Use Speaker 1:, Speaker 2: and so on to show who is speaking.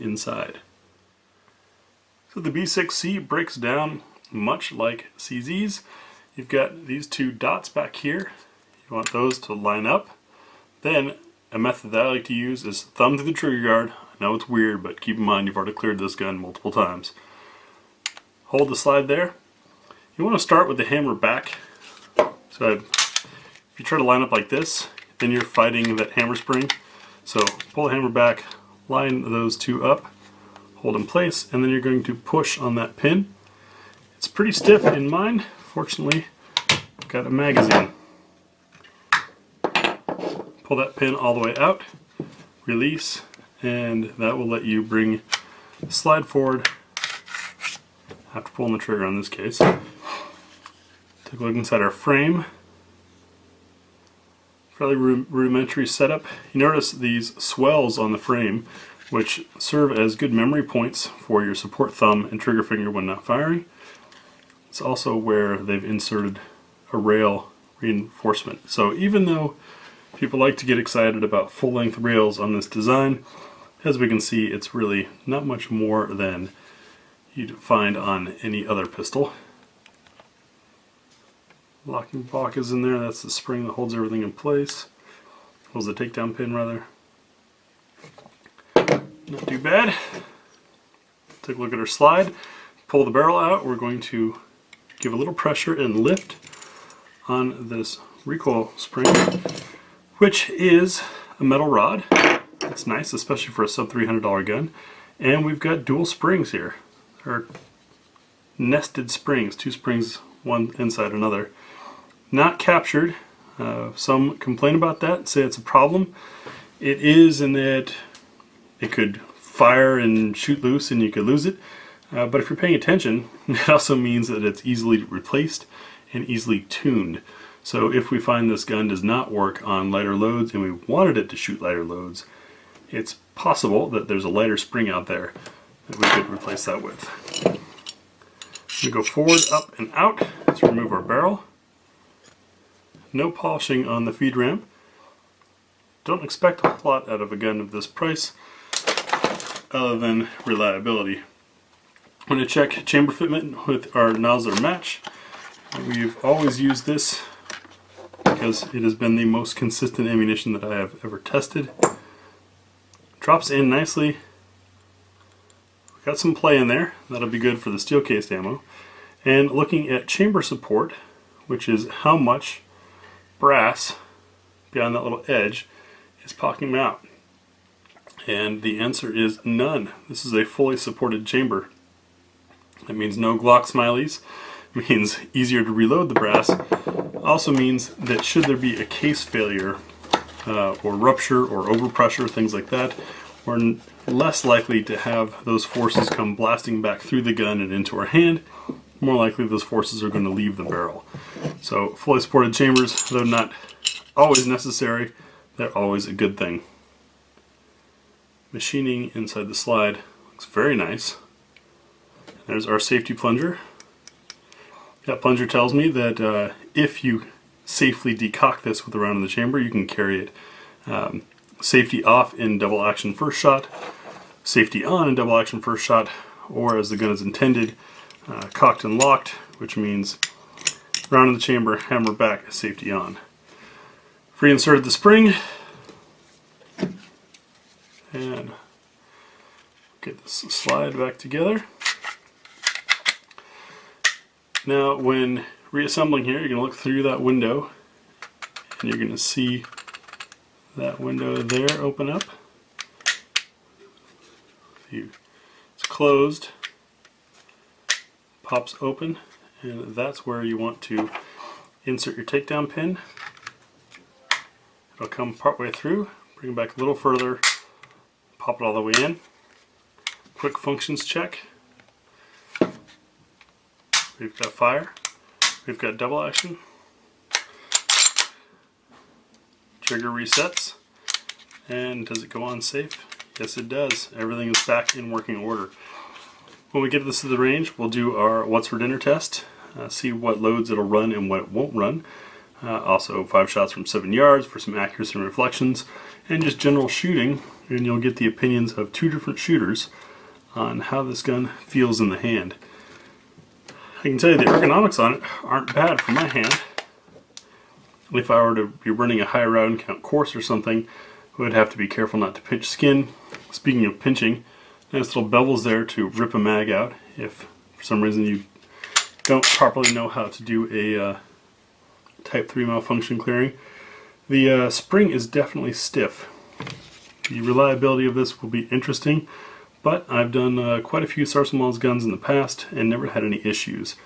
Speaker 1: inside. So the B6C breaks down much like CZ's. You've got these two dots back here. You want those to line up. Then a method that I like to use is thumb to the trigger guard. I know it's weird, but keep in mind you've already cleared this gun multiple times. Hold the slide there. You want to start with the hammer back. So if you try to line up like this, then you're fighting that hammer spring. So pull the hammer back, line those two up, hold in place, and then you're going to push on that pin. It's pretty stiff in mine. Fortunately, I've got a magazine. Pull that pin all the way out, release, and that will let you bring the slide forward after pulling the trigger in this case. Take a look inside our frame. Fairly rudimentary setup. You notice these swells on the frame, which serve as good memory points for your support thumb and trigger finger when not firing. It's also where they've inserted a rail reinforcement. So even though people like to get excited about full-length rails on this design, as we can see, it's really not much more than you'd find on any other pistol. Locking block is in there. That's the spring that holds everything in place. Holds the takedown pin, rather. Not too bad. Take a look at our slide. Pull the barrel out. We're going to give a little pressure and lift on this recoil spring, which is a metal rod. It's nice, especially for a sub $300 gun. And we've got dual springs here. Or nested springs, two springs, one inside another. Not captured. Some complain about that, say it's a problem. It is in that it could fire and shoot loose and you could lose it. But if you're paying attention, it also means that it's easily replaced and easily tuned. So if we find this gun does not work on lighter loads and we wanted it to shoot lighter loads, it's possible that there's a lighter spring out there that we could replace that with. We go forward, up, and out to remove our barrel. No polishing on the feed ramp. Don't expect a lot out of a gun of this price other than reliability. I'm going to check chamber fitment with our nozzler match. We've always used this because it has been the most consistent ammunition that I have ever tested. Drops in nicely. Got some play in there. That'll be good for the steel cased ammo. And looking at chamber support, which is how much brass beyond that little edge is popping out. And the answer is none. This is a fully supported chamber. That means no Glock smileys. It means easier to reload the brass. Also means that should there be a case failure or rupture or overpressure, things like that, we're less likely to have those forces come blasting back through the gun and into our hand. More likely those forces are going to leave the barrel. So fully supported chambers, though not always necessary, they're always a good thing. Machining inside the slide looks very nice. There's our safety plunger. That plunger tells me that if you safely decock this with the round in the chamber, you can carry it safety off in double action first shot, safety on in double action first shot, or as the gun is intended, cocked and locked, which means round in the chamber, hammer back, safety on. Reinserted the spring, and get this slide back together. Now when reassembling here, you're going to look through that window and you're going to see that window there open up. It's closed, pops open, and that's where you want to insert your takedown pin. It'll come partway through, bring it back a little further, pop it all the way in. Quick functions check. We've got fire, we've got double action, trigger resets, and does it go on safe? Yes it does. Everything is back in working order. When we get this to the range, we'll do our what's for dinner test, see what loads it'll run and what it won't run. Also 5 shots from 7 yards for some accuracy and reflections, and just general shooting and you'll get the opinions of two different shooters on how this gun feels in the hand. I can tell you the ergonomics on it aren't bad for my hand. If I were to be running a high round count course or something, I would have to be careful not to pinch skin. Speaking of pinching, nice little bevels there to rip a mag out if for some reason you don't properly know how to do a Type 3 malfunction clearing. The spring is definitely stiff. The reliability of this will be interesting, but I've done quite a few Sarcemol's guns in the past and never had any issues.